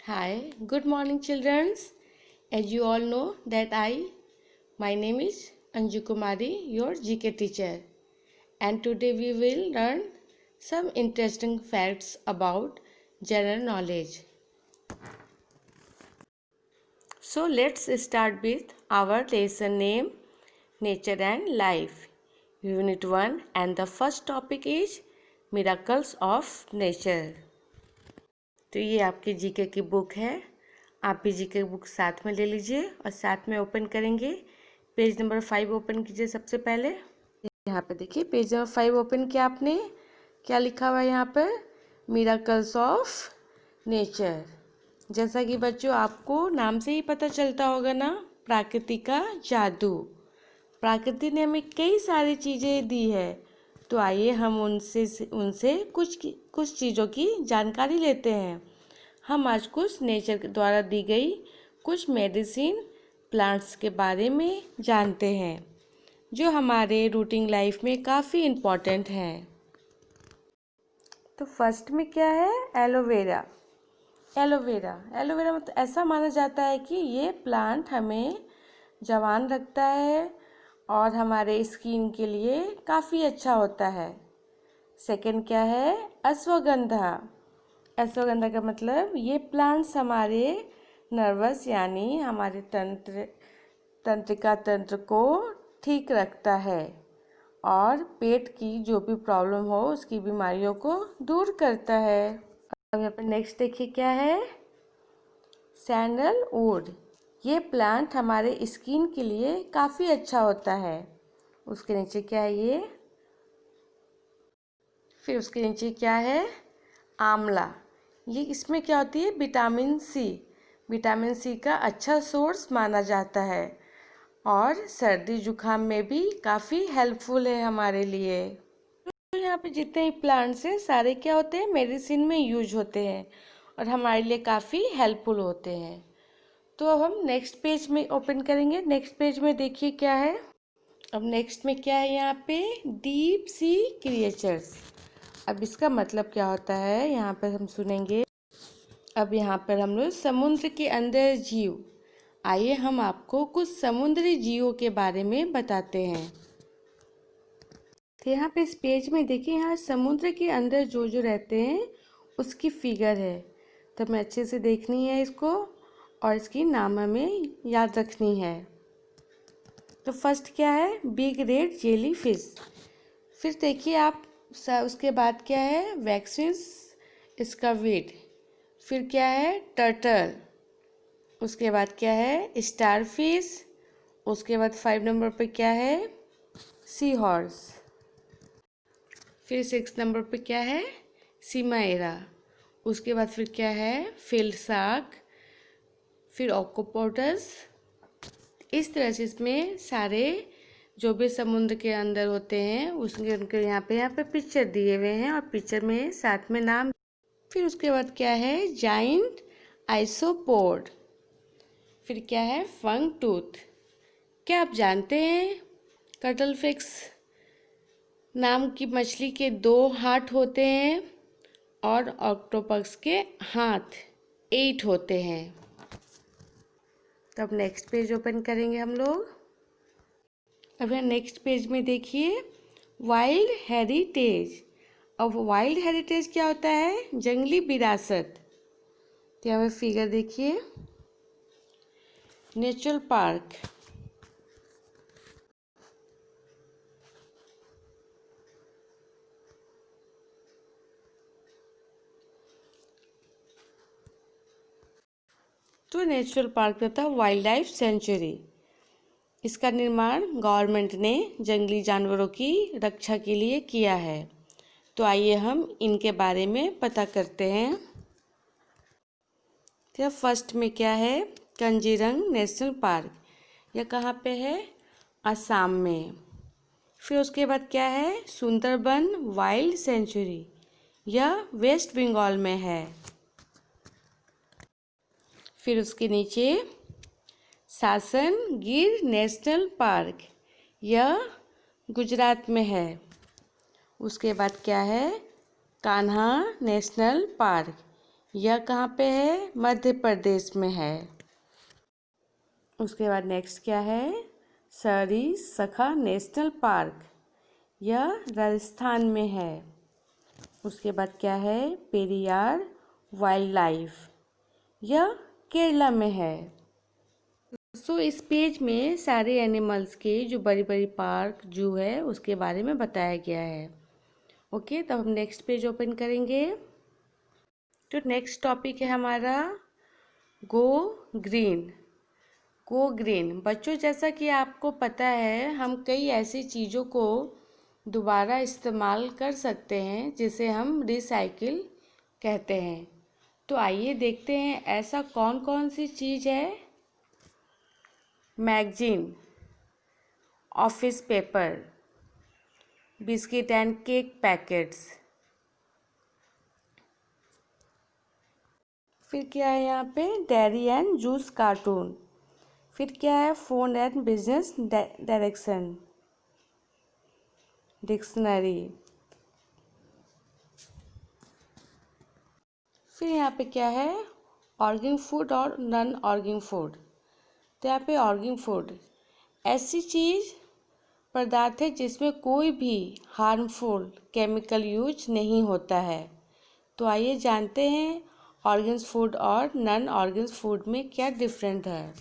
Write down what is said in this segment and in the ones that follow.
Hi, good morning, children. As you all know that my name is Anju Kumari, your GK teacher, and today we will learn some interesting facts about general knowledge. So let's start with our lesson name, Nature and Life, Unit 1, and the first topic is Miracles of Nature. तो ये आपकी GK की book है। आप भी GK book साथ में ले लीजिए और साथ में ओपन करेंगे। पेज नंबर 5 ओपन कीजिए सबसे पहले। यहाँ पे देखिए पेज नंबर 5 ओपन किया आपने, क्या लिखा हुआ है यहाँ पर? Miracles of nature. जैसा कि बच्चों आपको नाम से ही पता चलता होगा ना, प्रकृति का जादू। प्रकृति ने हमें कई सारी चीज़ें दी है, तो आइए हम उनसे कुछ चीज़ों की जानकारी लेते हैं। हम आज कुछ नेचर द्वारा दी गई कुछ मेडिसिन प्लांट्स के बारे में जानते हैं, जो हमारे रूटीन लाइफ में काफ़ी इम्पोर्टेंट हैं। तो फर्स्ट में क्या है? एलोवेरा। एलोवेरा मतलब ऐसा माना जाता है कि ये प्लांट हमें जवान रखता है और हमारे स्किन के लिए काफ़ी अच्छा होता है। सेकंड क्या है? अश्वगंधा। अश्वगंधा का मतलब ये प्लांट्स हमारे नर्वस यानी हमारे तंत्रिका तंत्र को ठीक रखता है और पेट की जो भी प्रॉब्लम हो उसकी बीमारियों को दूर करता है। अब यहाँ पर नेक्स्ट देखिए क्या है? सैंडलवुड। ये प्लांट हमारे स्किन के लिए काफ़ी अच्छा होता है। उसके नीचे क्या है ये? फिर उसके नीचे क्या है? आंवला। ये इसमें क्या होती है? Vitamin C. विटामिन सी का अच्छा सोर्स माना जाता है और सर्दी जुकाम में भी काफ़ी हेल्पफुल है हमारे लिए। तो यहाँ पे जितने ही प्लांट्स हैं सारे क्या होते हैं? मेडिसिन में यूज होते हैं और हमारे लिए काफ़ी हेल्पफुल होते हैं। तो अब हम नेक्स्ट पेज में ओपन करेंगे। नेक्स्ट पेज में देखिए क्या है। अब नेक्स्ट में क्या है यहाँ पे? Deep sea creatures. अब इसका मतलब क्या होता है यहाँ पर हम सुनेंगे। अब यहाँ पर हम लोग समुद्र के अंदर जीव। आइए हम आपको कुछ समुद्री जीवों के बारे में बताते हैं। तो यहाँ पे इस पेज में देखिए, यहाँ समुद्र के अंदर जो जो रहते हैं उसकी फिगर है, तो हमें अच्छे से देखनी है इसको और इसकी नाम हमें याद रखनी है। तो फर्स्ट क्या है? Big red jelly fish. फिर देखिए आप उसके बाद क्या है? Vaccines squid. फिर क्या है? टर्टल। उसके बाद क्या है? Star fish. उसके बाद 5 नंबर पे क्या है? Sea horse. फिर 6 नंबर पे क्या है? सीमाएरा। उसके बाद फिर क्या है? Field shark. फिर ऑक्टोपस। इस तरह से इसमें सारे जो भी समुद्र के अंदर होते हैं उसके उनके यहाँ पे पिक्चर दिए हुए हैं और पिक्चर में साथ में नाम। फिर उसके बाद क्या है? जाइंट आइसोपोड। फिर क्या है? फंग टूथ। क्या आप जानते हैं कटल फिश नाम की मछली के 2 हाथ होते हैं और ऑक्टोपस के हाथ 8 होते हैं। तो अब नेक्स्ट पेज ओपन करेंगे हम लोग। अब यहाँ नेक्स्ट पेज में देखिए वाइल्ड हेरिटेज। अब वाइल्ड हेरिटेज क्या होता है? जंगली विरासत। तो यहाँ पे फिगर देखिए, नेचुरल पार्क। तो नेचुरल पार्क तथा वाइल्ड लाइफ सेंचुरी, इसका निर्माण गवर्नमेंट ने जंगली जानवरों की रक्षा के लिए किया है। तो आइए हम इनके बारे में पता करते हैं। तो फर्स्ट में क्या है? कंजीरंग नेशनल पार्क। यह कहाँ पे है? असम में। फिर उसके बाद क्या है? सुंदरबन वाइल्ड सेंचुरी, यह वेस्ट बंगाल में है। फिर उसके नीचे सासन गिर नेशनल पार्क, यह गुजरात में है। उसके बाद क्या है? कान्हा नेशनल पार्क, यह कहाँ पे है? मध्य प्रदेश में है। उसके बाद नेक्स्ट क्या है? सरिस्का नेशनल पार्क, यह राजस्थान में है। उसके बाद क्या है? पेरियार वाइल्ड लाइफ, यह केरला में है। इस पेज में सारे एनिमल्स के जो बड़ी बड़ी पार्क जू है उसके बारे में बताया गया है। ओके, तब हम नेक्स्ट पेज ओपन करेंगे। तो नेक्स्ट टॉपिक है हमारा गो ग्रीन। गो ग्रीन बच्चों, जैसा कि आपको पता है हम कई ऐसी चीज़ों को दोबारा इस्तेमाल कर सकते हैं जिसे हम रिसाइकिल कहते हैं। तो आइए देखते हैं ऐसा कौन कौन सी चीज़ है। Magazine, office paper, biscuit and cake packets, फिर क्या है यहाँ पे? डेयरी एंड जूस कार्टून, फिर क्या है? Phone and business direction dictionary, फिर यहाँ पे क्या है? ऑर्गेनिक फूड और नॉन ऑर्गेनिक फूड। तो यहाँ पे ऑर्गेनिक फूड ऐसी चीज़ पदार्थ है जिसमें कोई भी हार्मफुल केमिकल यूज नहीं होता है। तो आइए जानते हैं ऑर्गेनिक फूड और नॉन ऑर्गेनिक फूड में क्या डिफरेंट है।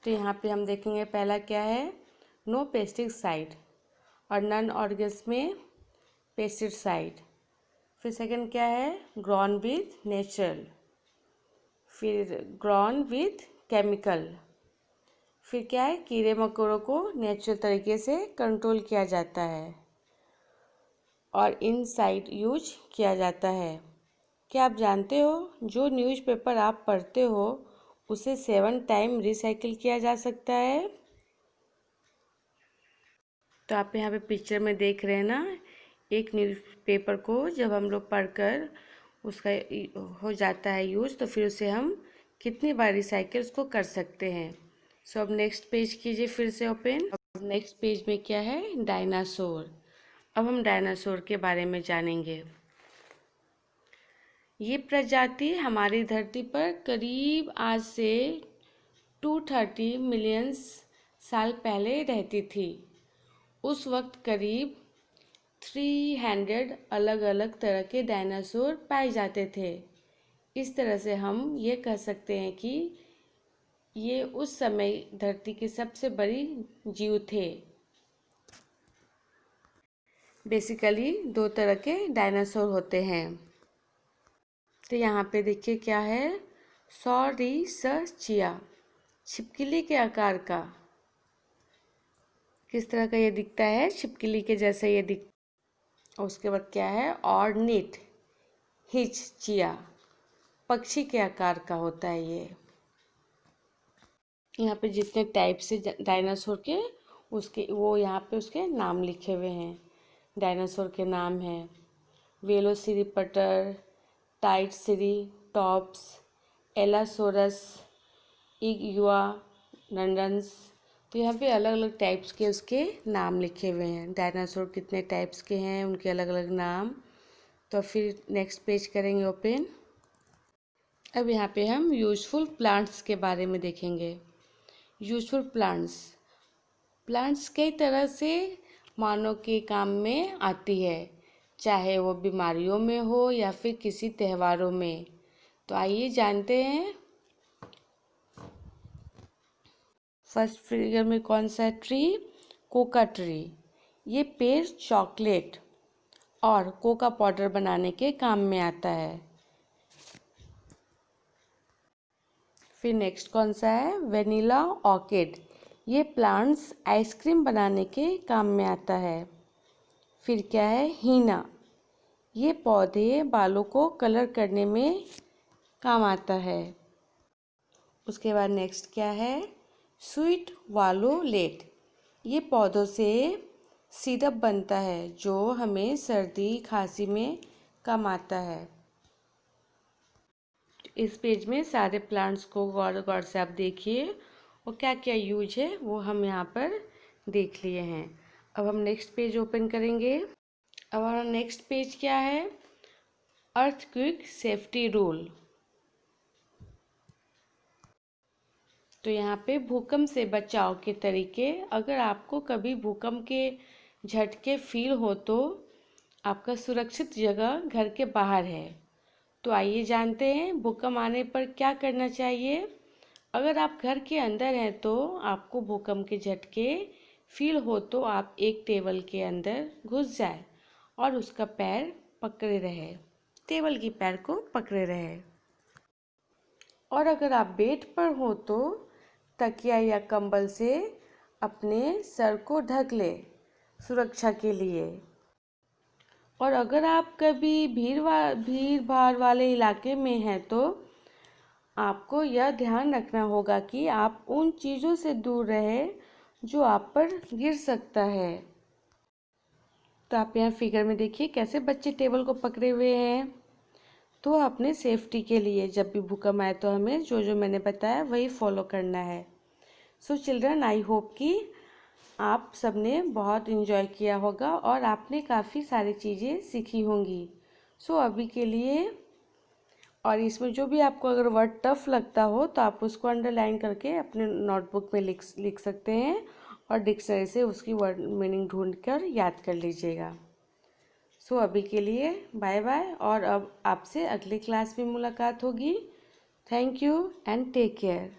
तो यहाँ पे हम देखेंगे पहला क्या है? नो पेस्टिसाइड, और नॉन ऑर्गेनिक में पेस्टिसाइड। फिर सेकंड क्या है? ग्रोन विथ नेचुरल, फिर ग्रोन विथ केमिकल। फिर क्या है? कीड़े मकोड़ों को नेचुरल तरीके से कंट्रोल किया जाता है और इनसाइड यूज किया जाता है। क्या आप जानते हो जो न्यूज़पेपर आप पढ़ते हो उसे 7 टाइम रिसाइकिल किया जा सकता है? तो आप यहाँ पे पिक्चर में देख रहे हैं ना, एक न्यूज़पेपर को जब हम लोग पढ़कर उसका हो जाता है यूज तो फिर उसे हम कितनी बार रिसाइकिल उसको कर सकते हैं। सो अब नेक्स्ट पेज कीजिए फिर से ओपन। अब नेक्स्ट पेज में क्या है? डायनासोर। अब हम डायनासोर के बारे में जानेंगे। ये प्रजाति हमारी धरती पर करीब आज से 230 मिलियन साल पहले रहती थी। उस वक्त करीब 300 अलग अलग तरह के डायनासोर पाए जाते थे। इस तरह से हम ये कह सकते हैं कि ये उस समय धरती की सबसे बड़ी जीव थे। बेसिकली 2 तरह के डायनासोर होते हैं। तो यहाँ पे देखिए क्या है? सॉरिसचिया, छिपकली के आकार का। किस तरह का ये दिखता है? छिपकली के जैसा ये दिख। उसके बाद क्या है? ऑर्निथ हिचचिया, पक्षी के आकार का होता है ये। यहाँ पे जितने टाइप से डायनासोर के उसके वो यहाँ पे उसके नाम लिखे हुए हैं। डायनासोर के नाम हैं वेलोसिरिप्टर, टाइटसिरीटॉप्स, एलासोरस, इग्युआ नंडन्स। तो यहाँ पे अलग अलग टाइप्स के उसके नाम लिखे हुए हैं। डायनासोर कितने टाइप्स के हैं, उनके अलग अलग नाम। तो फिर नेक्स्ट पेज करेंगे ओपन। अब यहाँ पे हम यूजफुल प्लांट्स के बारे में देखेंगे। यूजफुल प्लांट्स कई तरह से मानव के काम में आती है, चाहे वो बीमारियों में हो या फिर किसी त्योहारों में। तो आइए जानते हैं। फर्स्ट फिगर में कौन सा ट्री? Coca tree. ये पेड़ चॉकलेट और कोका पाउडर बनाने के काम में आता है। फिर नेक्स्ट कौन सा है? Vanilla orchid. ये प्लांट्स आइसक्रीम बनाने के काम में आता है। फिर क्या है? हीना। ये पौधे बालों को कलर करने में काम आता है। उसके बाद नेक्स्ट क्या है? स्वीट वालोलेट। ये पौधों से सिरप बनता है जो हमें सर्दी खांसी में काम आता है। इस पेज में सारे प्लांट्स को गौर गौर से आप देखिए और क्या क्या यूज है वो हम यहाँ पर देख लिए हैं। अब हम नेक्स्ट पेज ओपन करेंगे। अब हमारा नेक्स्ट पेज क्या है? Earthquake safety rule. तो यहाँ पे भूकंप से बचाव के तरीके। अगर आपको कभी भूकंप के झटके फील हो तो आपका सुरक्षित जगह घर के बाहर है। तो आइए जानते हैं भूकंप आने पर क्या करना चाहिए। अगर आप घर के अंदर हैं तो आपको भूकंप के झटके फील हो तो आप एक टेबल के अंदर घुस जाए और उसका पैर पकड़े रहे, टेबल की पैर को पकड़े रहे। और अगर आप बेड पर हो तो तकिया या कंबल से अपने सर को ढक ले सुरक्षा के लिए। और अगर आप कभी भीड़ भाड़ वाले इलाके में हैं तो आपको यह ध्यान रखना होगा कि आप उन चीज़ों से दूर रहें जो आप पर गिर सकता है। तो आप यहाँ फिगर में देखिए कैसे बच्चे टेबल को पकड़े हुए हैं। तो अपने सेफ्टी के लिए जब भी भूकंप आए तो हमें जो जो मैंने बताया वही फॉलो करना है। सो चिल्ड्रन, आई होप कि आप सबने बहुत इन्जॉय किया होगा और आपने काफ़ी सारी चीज़ें सीखी होंगी। सो अभी के लिए, और इसमें जो भी आपको अगर वर्ड टफ लगता हो तो आप उसको अंडरलाइन करके अपने नोटबुक में लिख सकते हैं और डिक्शनरी से उसकी वर्ड मीनिंग ढूंढ कर याद कर लीजिएगा। सो अभी के लिए बाय बाय, और अब आपसे अगली क्लास में मुलाकात होगी। Thank you and take care.